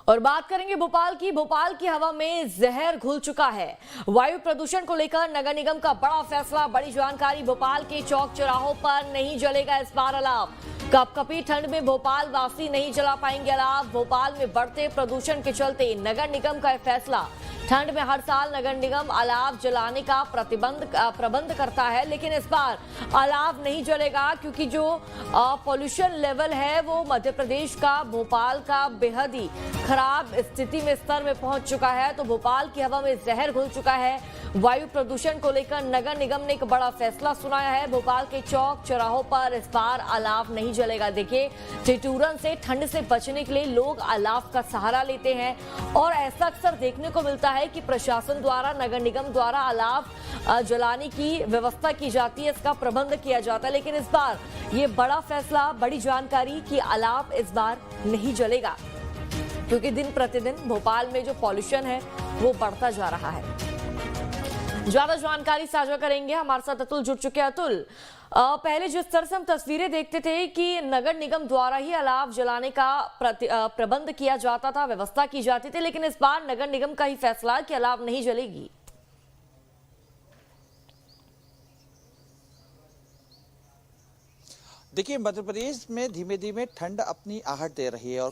और बात करेंगे भोपाल की हवा में जहर घुल चुका है। वायु प्रदूषण को लेकर नगर निगम का बड़ा फैसला, बड़ी जानकारी। भोपाल के चौक चौराहों पर नहीं जलेगा इस बार अलाव। कपकपी ठंड में भोपाल वासी नहीं जला पाएंगे अलाव। भोपाल में बढ़ते प्रदूषण के चलते नगर निगम का फैसला। ठंड में हर साल नगर निगम अलाव जलाने का प्रबंध करता है, लेकिन इस बार अलाव नहीं जलेगा क्योंकि जो पॉल्यूशन लेवल है वो मध्य प्रदेश का, भोपाल का बेहद ही खराब स्थिति में स्तर में पहुंच चुका है। तो भोपाल की हवा में जहर घुल चुका है। वायु प्रदूषण को लेकर नगर निगम ने एक बड़ा फैसला सुनाया है। भोपाल के चौक चौराहों पर इस बार अलाव नहीं जलेगा। देखिए, ठिठुरन से, ठंड से बचने के लिए लोग अलाव का सहारा लेते हैं और ऐसा अक्सर देखने को मिलता है कि प्रशासन द्वारा, नगर निगम द्वारा अलाव जलाने की व्यवस्था की जाती है, इसका प्रबंध किया जाता है। लेकिन इस बार ये बड़ा फैसला, बड़ी जानकारी कि अलाव इस बार नहीं जलेगा क्योंकि दिन प्रतिदिन भोपाल में जो पॉल्यूशन है वो बढ़ता जा रहा है। ज्यादा जानकारी साझा करेंगे, हमारे साथ अतुल जुड़ चुके हैं। अतुल, पहले जिस तरह से हम तस्वीरें देखते थे कि नगर निगम द्वारा ही अलाव जलाने का प्रबंध किया जाता था, व्यवस्था की जाती थी, लेकिन इस बार नगर निगम का ही फैसला कि अलाव नहीं जलेगी। देखिए, मध्य प्रदेश में धीमे धीमे ठंड अपनी आहट दे रही है और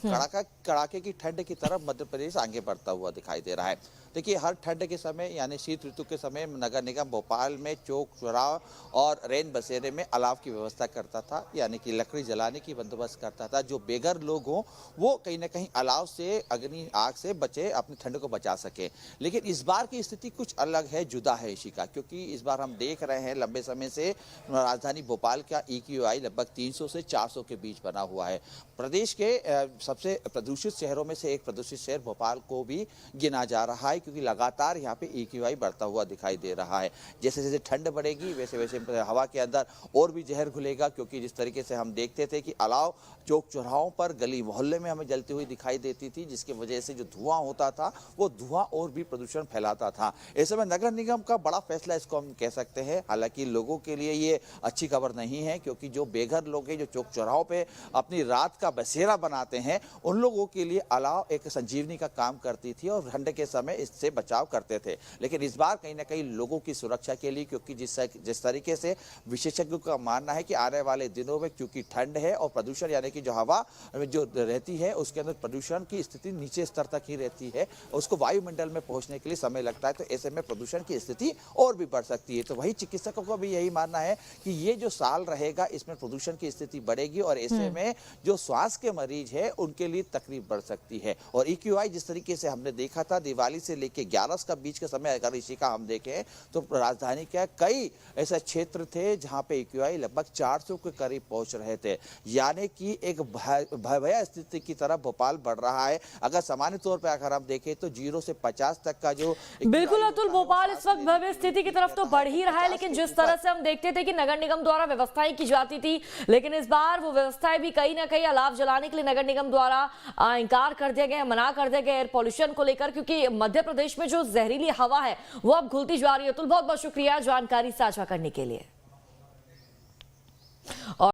कड़ाके की ठंड की तरफ मध्य प्रदेश आगे बढ़ता हुआ दिखाई दे रहा है। देखिए, हर ठंड के समय यानी शीत ऋतु के समय नगर निगम भोपाल में चौक चौराह और रैन बसेरे में अलाव की व्यवस्था करता था, यानी कि लकड़ी जलाने की बंदोबस्त करता था। जो बेघर लोग हों वो कहीं ना कहीं अलाव से, अग्नि आग से बचे, अपनी ठंड को बचा सके। लेकिन इस बार की स्थिति कुछ अलग है, जुदा है इसी का, क्योंकि इस बार हम देख रहे हैं लंबे समय से राजधानी भोपाल का EQI लगभग 300 से 400 के बीच बना हुआ है। प्रदेश के सबसे प्रदूषित शहरों में से एक प्रदूषित शहर भोपाल को भी गिना जा रहा है, क्योंकि लगातार यहाँ पे EQI बढ़ता हुआ दिखाई दे रहा है। जैसे जैसे ठंड बढ़ेगी वैसे वैसे हवा के अंदर और भी जहर घुलेगा, क्योंकि जिस तरीके से हम देखते थे कि अलाव चौक चौराहों पर, गली मोहल्ले में हमें जलती हुई दिखाई देती थी, जिसकी वजह से जो धुआं होता था वो धुआं और भी प्रदूषण फैलाता था। ऐसे में नगर निगम का बड़ा फैसला इसको हम कह सकते हैं। हालांकि लोगों के लिए ये अच्छी खबर नहीं है, क्योंकि जो बेघर लोग हैं, जो चौक चौराहों पे अपनी रात का बसेरा बनाते हैं, उन लोगों के लिए अलाव एक संजीवनी का काम करती थी और ठंड के समय इससे बचाव करते थे। लेकिन इस बार कहीं ना कहीं लोगों की सुरक्षा के लिए, क्योंकि जिस तरीके से विशेषज्ञों का मानना है कि आने वाले दिनों में क्योंकि ठंड है और प्रदूषण यानी कि जो हवा जो रहती है उसके अंदर प्रदूषण की स्थिति नीचे स्तर तक ही रहती है, उसको वायुमंडल में पहुंचने के लिए समय लगता है। तो ऐसे में प्रदूषण की स्थिति और भी बढ़ सकती है। तो वही चिकित्सकों का भी यही मानना है कि ये जो साल रहेगा इसमें प्रदूषण की स्थिति बढ़ेगी और ऐसे में जो श्वास के मरीज है उनके लिए तकलीफ बढ़ सकती है। और EQI जिस तरीके से हमने देखा था दिवाली से लेके 11 का बीच के समय, अगर इसी का हम देखें तो राजधानी के कई ऐसे क्षेत्र थे जहां पे EQI लगभग 400 के करीब पहुंच रहे थे, यानी कि एक भयावह स्थिति की तरफ भोपाल बढ़ रहा है। अगर सामान्य तौर पर अगर हम देखें तो 0 से 50 तक का जो बिल्कुल अतुल, भोपाल इस वक्त भव्य स्थिति की तरफ तो बढ़ ही रहा है, लेकिन जिस तरह से हम देखते थे कि नगर निगम द्वारा व्यवस्थाएं की जाती थी, लेकिन इस बार वो व्यवस्थाएं भी कहीं ना कहीं अलाव जलाने के लिए नगर निगम द्वारा इंकार कर दिया गया, मना कर दिया गया एयर पॉल्यूशन को लेकर, क्योंकि मध्य प्रदेश में जो जहरीली हवा है वो अब घुलती जा रही है। अतुल, बहुत बहुत शुक्रिया जानकारी साझा करने के लिए।